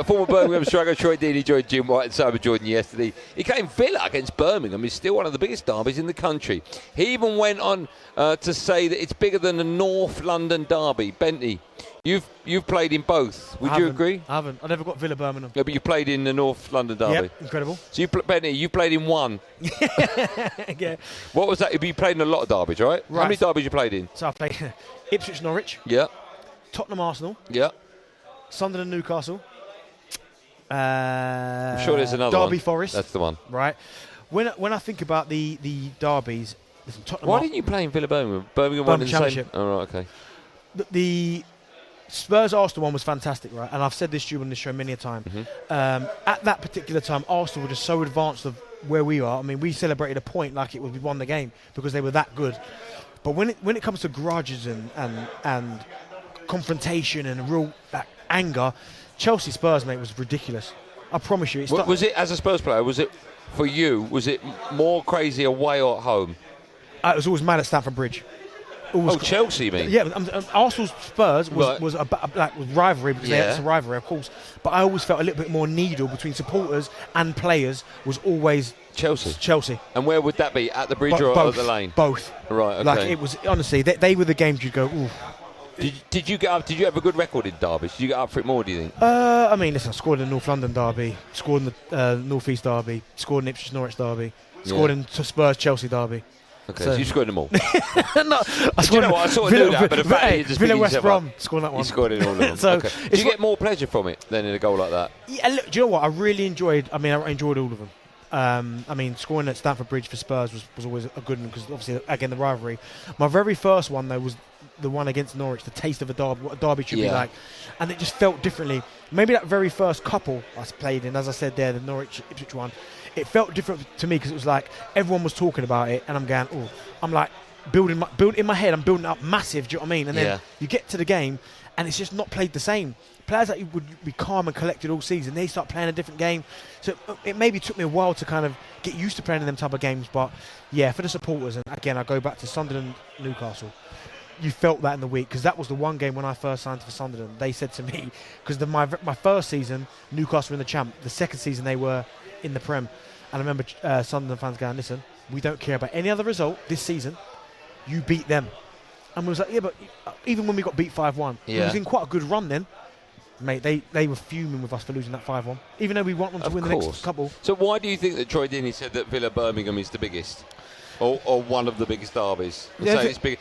Former Birmingham striker Troy Deeney joined Jim White and Simon Jordan yesterday. He came Villa against Birmingham. It's still one of the biggest derbies in the country. He even went on to say that it's bigger than the North London derby. Bentley, you've played in both. Would you agree? I haven't. I never got Villa Birmingham. Yeah, but you played in the North London derby. Yep, incredible. So Bentley, you played in one. Yeah. What was that? You played in a lot of derbies, right? How many derbies you played in? So I played Ipswich, Norwich. Yeah. Tottenham, Arsenal. Yeah. Sunderland, Newcastle. I'm sure there's another one. Derby, Forest. That's the one. Right. When I think about the derbies, listen, Tottenham. Why didn't you play in Villa Birmingham? Birmingham won in the Championship. same. Oh, right, okay. The Spurs Arsenal one was fantastic, right? And I've said this to you on this show many a time. Mm-hmm. At that particular time, Arsenal were just so advanced of where we are. I mean, we celebrated a point like it was we won the game because they were that good. But when it comes to grudges and confrontation and real anger, Chelsea Spurs, mate, was ridiculous. I promise you. Was it, as a Spurs player, was it for you, was it more crazy away or at home? I was always mad at Stamford Bridge. Chelsea, mate. Yeah, Arsenal Spurs was a rivalry because it's a rivalry, of course. But I always felt a little bit more needle between supporters and players was always Chelsea. And where would that be? At the bridge or at the lane? Both. Right. Okay. Like it was honestly, they were the games you'd go, ooh. Did you get up? Did you have a good record in derbies? Did you get up for it more? Do you think? I mean, listen, I scored in the North London derby, scored in the North East derby, scored in Ipswich Norwich derby, scored in Spurs Chelsea derby. Okay, so you scored them all. No, I scored. I sort of knew that, but the fact that you just Villa West Brom scored that one. You scored in all of them. So okay. Did you get more pleasure from it than in a goal like that? Yeah, look, do you know what? I really enjoyed. I mean, I enjoyed all of them. I mean, scoring at Stamford Bridge for Spurs was always a good one because obviously, again, the rivalry. My very first one, though, was the one against Norwich, the taste of a derby, what a derby should be like. And it just felt differently. Maybe that very first couple I played in, as I said there, the Norwich-Ipswich one, it felt different to me because it was like everyone was talking about it and I'm going, oh, I'm like building in my head, I'm building up massive, do you know what I mean? And then you get to the game and it's just not played the same. Players that would be calm and collected all season, they start playing a different game. So it maybe took me a while to kind of get used to playing in them type of games. But yeah, for the supporters, and again, I go back to Sunderland, Newcastle. You felt that in the week because that was the one game when I first signed for Sunderland. They said to me, because my first season, Newcastle were in the champ. The second season, they were in the Prem. And I remember Sunderland fans going, listen, we don't care about any other result this season. You beat them. And we was like, yeah, but even when we got beat 5-1, it was in quite a good run then. Mate, they were fuming with us for losing that 5-1, even though we want them to win the next couple. So why do you think that Troy Deeney said that Villa Birmingham is the biggest? Or one of the biggest derbies? It's big.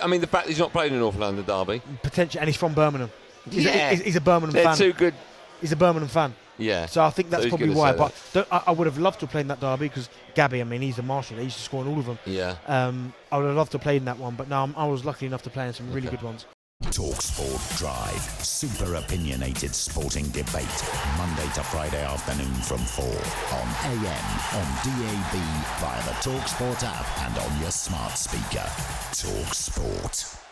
I mean, the fact that he's not playing in North London derby. Potentially, and he's from Birmingham. He's a Birmingham fan. They're too good. He's a Birmingham fan. Yeah. So I think that's probably why. But I would have loved to have played in that derby because Gabby, I mean, he's the marshal. He used to score in all of them. Yeah. I would have loved to have played in that one, but no, I was lucky enough to play in some really good ones. talkSPORT Drive. Super opinionated sporting debate. Monday to Friday afternoon from 4 on AM, on DAB, via the talkSPORT app and on your smart speaker. talkSPORT.